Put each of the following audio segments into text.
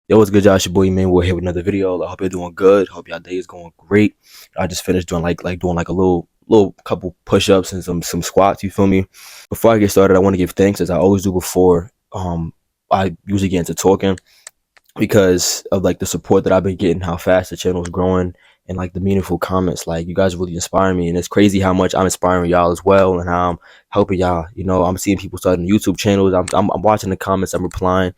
Yo, what's good, Josh? Your boy man, we're here with another video. I hope you're doing good. Hope your day is going great. I just finished doing like a little couple push-ups and some squats. You feel me? Before I get started, I want to give thanks as I always do before. I usually get into talking because of like the support that I've been getting, how fast the channel is growing, and like the meaningful comments. Like you guys really inspire me, and it's crazy how much I'm inspiring y'all as well, and how I'm helping y'all. I'm seeing people starting YouTube channels. I'm watching the comments. I'm replying.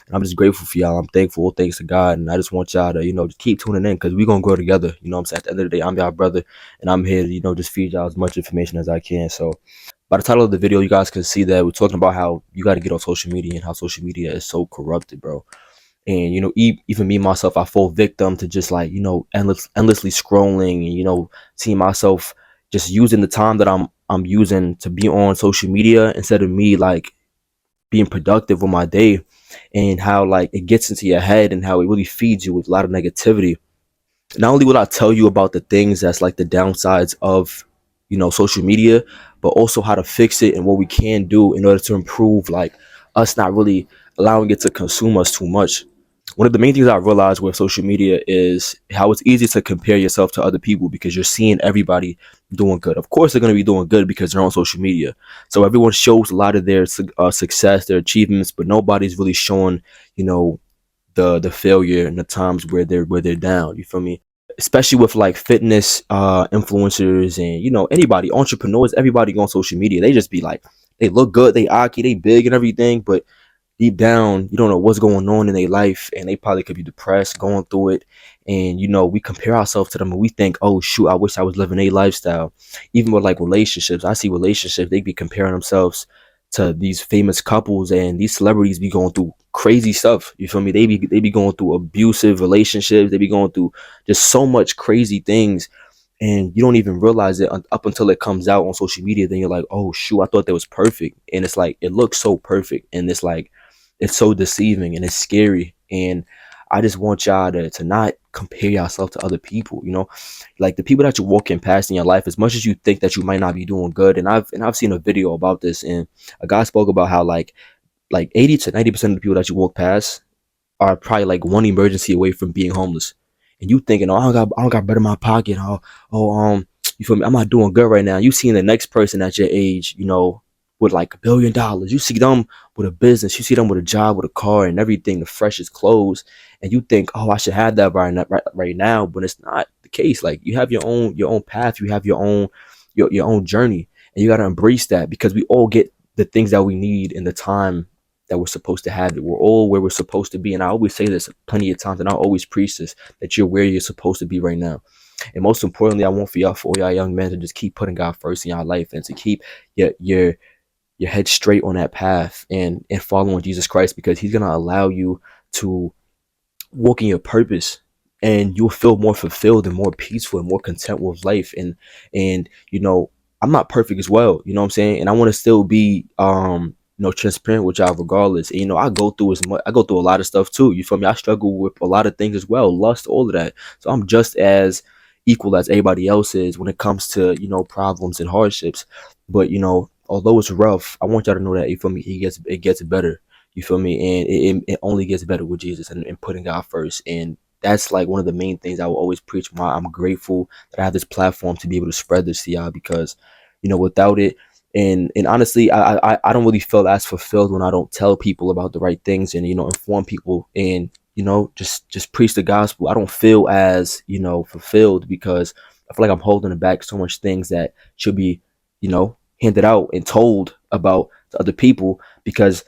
And I'm just grateful for y'all. I'm thankful, thanks to God, and I just want y'all to just keep tuning in because we're gonna grow together. You know what I'm saying? At the end of the day, I'm y'all brother, and I'm here to just feed y'all as much information as I can. So by the title of the video, you guys can see that we're talking about how you got to get on social media and how social media is so corrupted, bro. And even me myself, I fall victim to just like endlessly scrolling and seeing myself just using the time that I'm using to be on social media instead of me like being productive with my day, and how like it gets into your head and how it really feeds you with a lot of negativity. Not only will I tell you about the things that's like the downsides of social media, but also how to fix it and what we can do in order to improve like us not really allowing it to consume us too much. One of the main things I realized with social media is how it's easy to compare yourself to other people because you're seeing everybody doing good. Of course, they're going to be doing good because they're on social media. So everyone shows a lot of their success, their achievements, but nobody's really showing, the failure and the times where they're down. You feel me? Especially with like fitness influencers and anybody, entrepreneurs, everybody on social media. They just be like, they look good, they aki, they big and everything, but deep down, you don't know what's going on in their life, and they probably could be depressed, going through it. And we compare ourselves to them, and we think, oh shoot, I wish I was living a lifestyle. Even with like relationships, I see relationships, they be comparing themselves to these famous couples, and these celebrities be going through crazy stuff. You feel me? They be going through abusive relationships. They be going through just so much crazy things, and you don't even realize it up until it comes out on social media. Then you're like, oh shoot, I thought that was perfect, and it's like it looks so perfect, and it's like it's so deceiving and it's scary. And I just want y'all to not compare yourself to other people. Like the people that you're walking past in your life, as much as you think that you might not be doing good. And I've seen a video about this, and a guy spoke about how like 80 to 90% of the people that you walk past are probably like one emergency away from being homeless. And you thinking, oh, I don't got bread in my pocket. You feel me? I'm not doing good right now. You seeing the next person at your age, with like $1 billion. You see them with a business. You see them with a job, with a car, and everything, the freshest clothes, and you think, oh, I should have that right now. But it's not the case. Like you have your own path. You have your own journey, and you gotta embrace that because we all get the things that we need in the time that we're supposed to have it. We're all where we're supposed to be. And I always say this plenty of times, and I always preach this, that you're where you're supposed to be right now. And most importantly, I want for all y'all young men to just keep putting God first in your life, and to keep your head straight on that path, and following Jesus Christ, because he's gonna allow you to walk in your purpose, and you'll feel more fulfilled and more peaceful and more content with life. And I'm not perfect as well, you know what I'm saying? And I want to still be transparent with y'all regardless. And I go through a lot of stuff too. You feel me? I struggle with a lot of things as well, lust, all of that. So I'm just as equal as everybody else is when it comes to problems and hardships. But although it's rough, I want y'all to know that, you feel me, it gets better. You feel me? And it only gets better with Jesus, and putting God first. And that's like one of the main things I will always preach. I'm grateful that I have this platform to be able to spread this to y'all, because without it, and honestly, I don't really feel as fulfilled when I don't tell people about the right things, and inform people, and just preach the gospel. I don't feel as fulfilled, because I feel like I'm holding back so much things that should be handed out and told about to other people. Because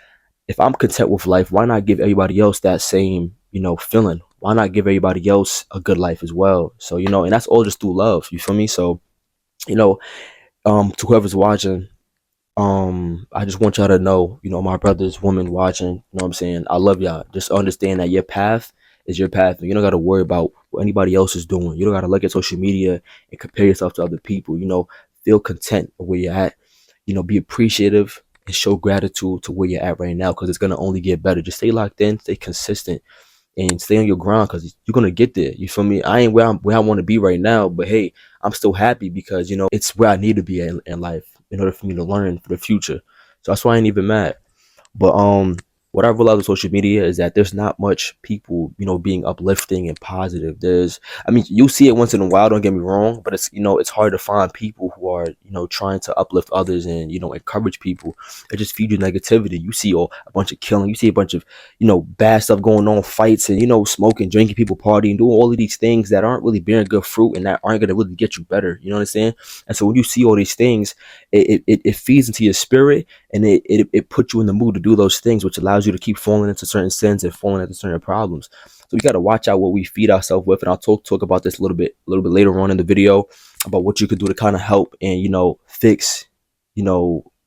if I'm content with life, why not give everybody else that same feeling? Why not give everybody else a good life as well? So and that's all just through love. You feel me? So you know to whoever's watching, I just want y'all to know, my brothers, women watching, what I'm saying, I love y'all. Just understand that your path is your path, and you don't got to worry about what anybody else is doing. You don't got to look at social media and compare yourself to other people. Feel content where you're at. Be appreciative and show gratitude to where you're at right now, because it's gonna only get better. Just stay locked in, stay consistent, and stay on your ground, because you're gonna get there. You feel me? I ain't where I want to be right now, but hey, I'm still happy, because it's where I need to be in life in order for me to learn for the future. So that's why I ain't even mad. But what I realized with social media is that there's not much people, being uplifting and positive. I mean, you see it once in a while, don't get me wrong, but it's hard to find people who are, trying to uplift others and, encourage people. It just feeds you negativity. You see a bunch of killing, you see a bunch of, bad stuff going on, fights and, smoking, drinking, people partying, doing all of these things that aren't really bearing good fruit and that aren't going to really get you better. You know what I'm saying? And so when you see all these things, it feeds into your spirit, and it puts you in the mood to do those things, which allows you to keep falling into certain sins and falling into certain problems. So we got to watch out what we feed ourselves with, and I'll talk about this a little bit later on in the video about what you could do to kind of help and fix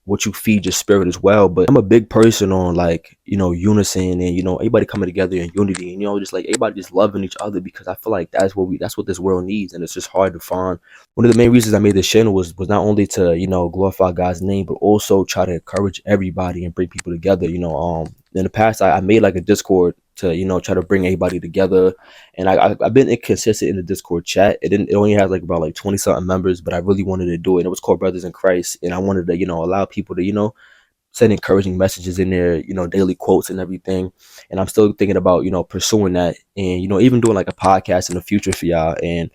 what you feed your spirit as well. But I'm a big person on like unison and everybody coming together in unity, and just like everybody just loving each other, because I feel like that's what this world needs, and it's just hard to find. One of the main reasons I made this channel was not only to glorify God's name, but also try to encourage everybody and bring people together. In the past I made like a Discord to try to bring everybody together, and I've been inconsistent in the Discord chat. It only has like about like 20 something members, but I really wanted to do it, and it was called Brothers in Christ, and I wanted to allow people to send encouraging messages in there, daily quotes and everything. And I'm still thinking about pursuing that, and even doing like a podcast in the future for y'all, and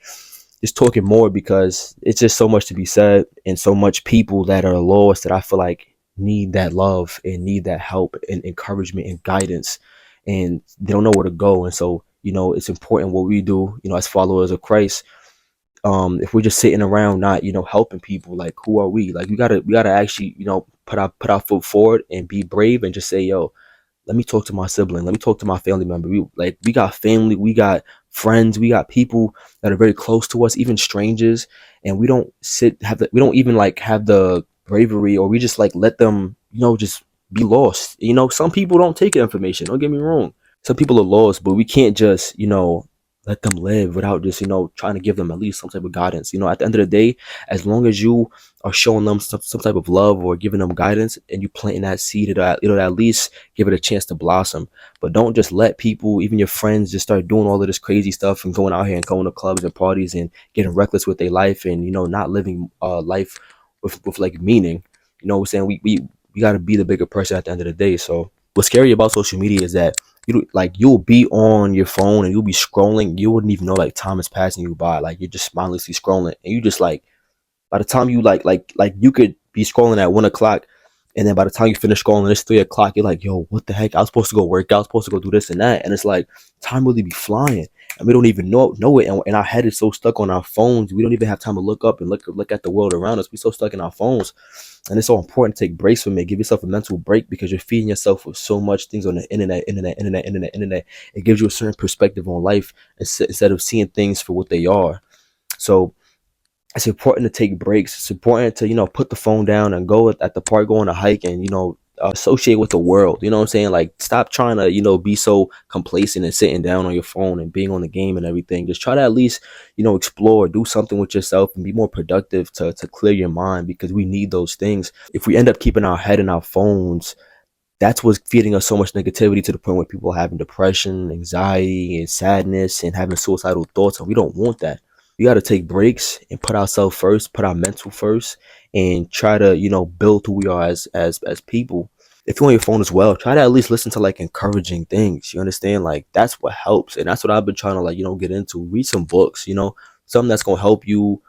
just talking more, because it's just so much to be said and so much people that are lost that I feel like need that love and need that help and encouragement and guidance, and they don't know where to go. And so it's important what we do as followers of Christ. If we're just sitting around not helping people, like who are we? Like we gotta actually put our foot forward and be brave and just say, yo, let me talk to my sibling, let me talk to my family member. We got family, we got friends, we got people that are very close to us, even strangers, and we don't we don't even like have the bravery, or we just like let them just be lost. Some people don't take information, don't get me wrong, some people are lost, but we can't just let them live without just trying to give them at least some type of guidance. At the end of the day, as long as you are showing them some type of love or giving them guidance, and you planting that seed, it'll at least give it a chance to blossom. But don't just let people, even your friends, just start doing all of this crazy stuff and going out here and going to clubs and parties and getting reckless with their life, and not living life with like meaning. What I'm saying? We got to be the bigger person at the end of the day. So what's scary about social media is that you'll be on your phone and you'll be scrolling, you wouldn't even know like time is passing you by, like you're just mindlessly scrolling, and you just like, by the time you like you could be scrolling at 1 o'clock, and then by the time you finish scrolling it's 3 o'clock, you're like, yo, what the heck, I was supposed to go work out, I was supposed to go do this and that. And it's like time really be flying, and we don't even know it, and our head is so stuck on our phones, we don't even have time to look up and look at the world around us. We're so stuck in our phones. And it's so important to take breaks from it. Give yourself a mental break, because you're feeding yourself with so much things on the internet. It gives you a certain perspective on life instead of seeing things for what they are. So it's important to take breaks. It's important to put the phone down and go at the park, go on a hike, and associate with the world. You know what I'm saying? Like, stop trying to be so complacent and sitting down on your phone and being on the game and everything. Just try to at least explore, do something with yourself, and be more productive to clear your mind, because we need those things. If we end up keeping our head in our phones, that's what's feeding us so much negativity, to the point where people are having depression, anxiety, and sadness, and having suicidal thoughts, and we don't want that. We got to take breaks and put ourselves first, put our mental first, and try to build who we are as people. If you're on your phone as well, try to at least listen to like encouraging things. You understand? Like, that's what helps, and that's what I've been trying to like get into. Read some books, something that's gonna help you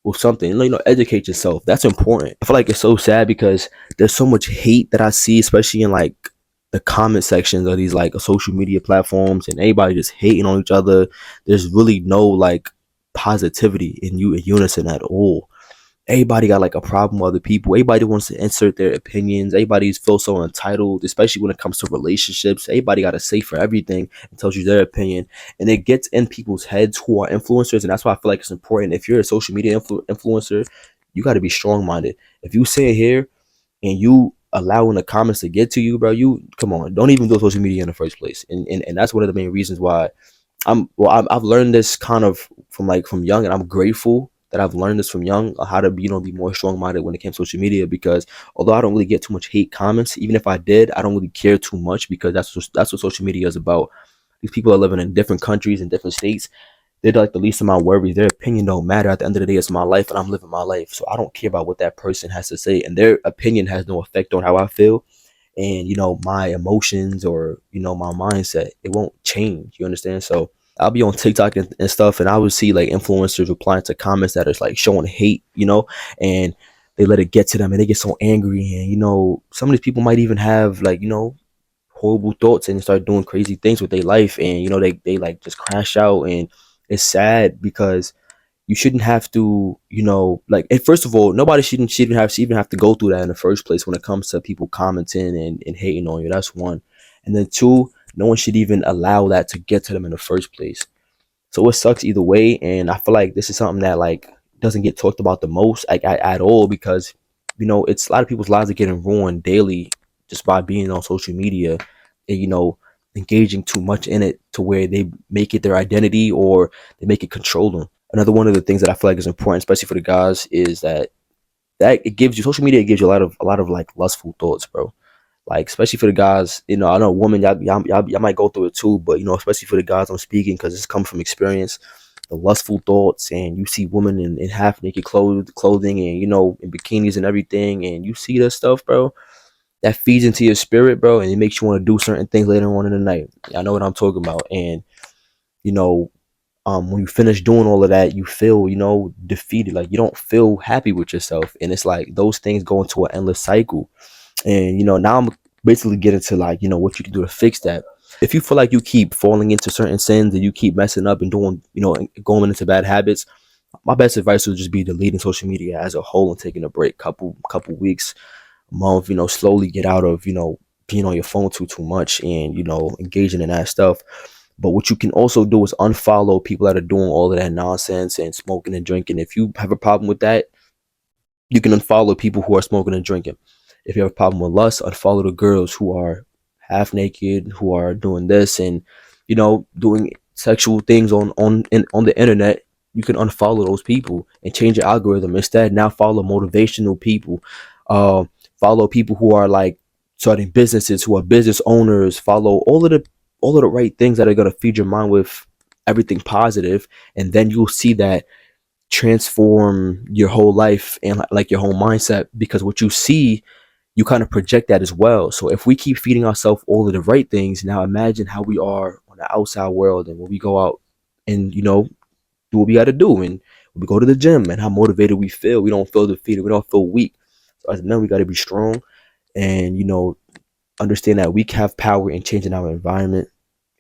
with something. Educate yourself. That's important. I feel like it's so sad because there's so much hate that I see, especially in like the comment sections of these like social media platforms, and everybody just hating on each other. There's really no like positivity in unison at all. Everybody got like a problem with other people. Everybody wants to insert their opinions. Everybody feels so entitled, especially when it comes to relationships. Everybody got to say for everything and tells you their opinion, and it gets in people's heads who are influencers. And that's why I feel like it's important. If you're a social media influencer, you got to be strong-minded. If you sit here and you allowing the comments to get to you, bro, you come on, don't even do social media in the first place. And that's one of the main reasons why I've learned this kind of from young, and I'm grateful that I've learned this from young, how to be more strong-minded when it comes to social media. Because although I don't really get too much hate comments, even if I did, I don't really care too much, because that's what social media is about. These people are living in different countries and different states. They're like the least of my worries. Their opinion don't matter. At the end of the day, it's my life, and I'm living my life, so I don't care about what that person has to say, and their opinion has no effect on how I feel. and my emotions or my mindset, it won't change. You understand? So I'll be on TikTok and stuff, and I would see like influencers replying to comments that is like showing hate, and they let it get to them and they get so angry. And some of these people might even have like horrible thoughts and start doing crazy things with their life, and they like just crash out. And it's sad because you shouldn't have to, like, and first of all, nobody shouldn't have to go through that in the first place when it comes to people commenting and hating on you. That's one. And then two, no one should even allow that to get to them in the first place. So it sucks either way. And I feel like this is something that like doesn't get talked about the most, like at all, because it's a lot of people's lives are getting ruined daily just by being on social media and engaging too much in it to where they make it their identity or they make it control them. Another one of the things that I feel like is important, especially for the guys, is that it gives you social media. It gives you a lot of like lustful thoughts, bro. Like especially for the guys, I know women, y'all might go through it too, but especially for the guys I'm speaking, because it's come from experience. The lustful thoughts, and you see women in half naked clothing, and in bikinis and everything, and you see this stuff, bro. That feeds into your spirit, bro, and it makes you want to do certain things later on in the night. I know what I'm talking about. And you know, when you finish doing all of that, you feel, defeated. Like you don't feel happy with yourself, and it's like those things go into an endless cycle. And now I'm basically getting to like what you can do to fix that. If you feel like you keep falling into certain sins and you keep messing up and doing and going into bad habits, my best advice would just be deleting social media as a whole and taking a break, couple weeks, month, slowly get out of being on your phone too much, and engaging in that stuff. But what you can also do is unfollow people that are doing all of that nonsense and smoking and drinking. If you have a problem with that, you can unfollow people who are smoking and drinking. If you have a problem with lust, unfollow the girls who are half naked, who are doing this and doing sexual things on the internet. You can unfollow those people and change your algorithm. Instead, now follow motivational people. Uh, Follow people who are like starting businesses, who are business owners. Follow all of the right things that are gonna feed your mind with everything positive, and then you'll see that transform your whole life and like your whole mindset, because what you see, you kind of project that as well. So if we keep feeding ourselves all of the right things, now imagine how we are on the outside world, and when we go out and do what we got to do, and when we go to the gym, and how motivated we feel. We don't feel defeated, we don't feel weak. So as men, we got to be strong, and understand that we have power in changing our environment.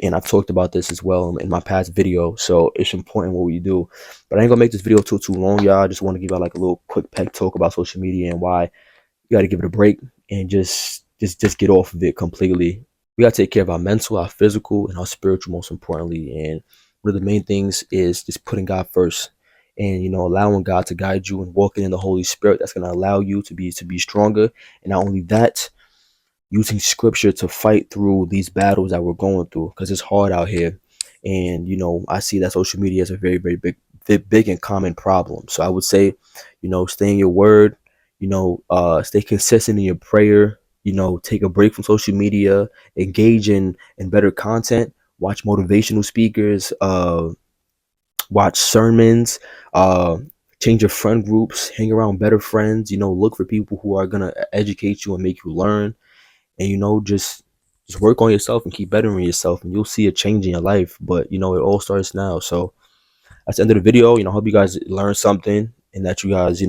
And I've talked about this as well in my past video, so it's important what we do. But I ain't gonna make this video too long, y'all. I just want to give out like a little quick pep talk about social media and why you got to give it a break and just get off of it completely. We got to take care of our mental, our physical, and our spiritual, most importantly. And one of the main things is just putting God first, and allowing God to guide you and walking in the Holy Spirit. That's going to allow you to be stronger. And not only that, using scripture to fight through these battles that we're going through, because it's hard out here. And I see that social media is a very, very big and common problem. So I would say, stay in your word, stay consistent in your prayer, take a break from social media, engage in better content, watch motivational speakers, watch sermons, uh change your friend groups, hang around better friends, look for people who are gonna educate you and make you learn. And just work on yourself and keep bettering yourself, and you'll see a change in your life. But it all starts now. So that's the end of the video. Hope you guys learned something, and that you guys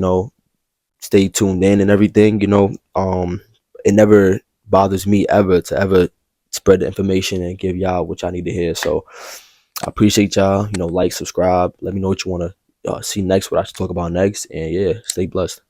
stay tuned in and everything. It never bothers me ever to ever spread the information and give y'all what y'all need to hear. So I appreciate y'all. Like, subscribe, let me know what you want to see next, what I should talk about next. And yeah, stay blessed.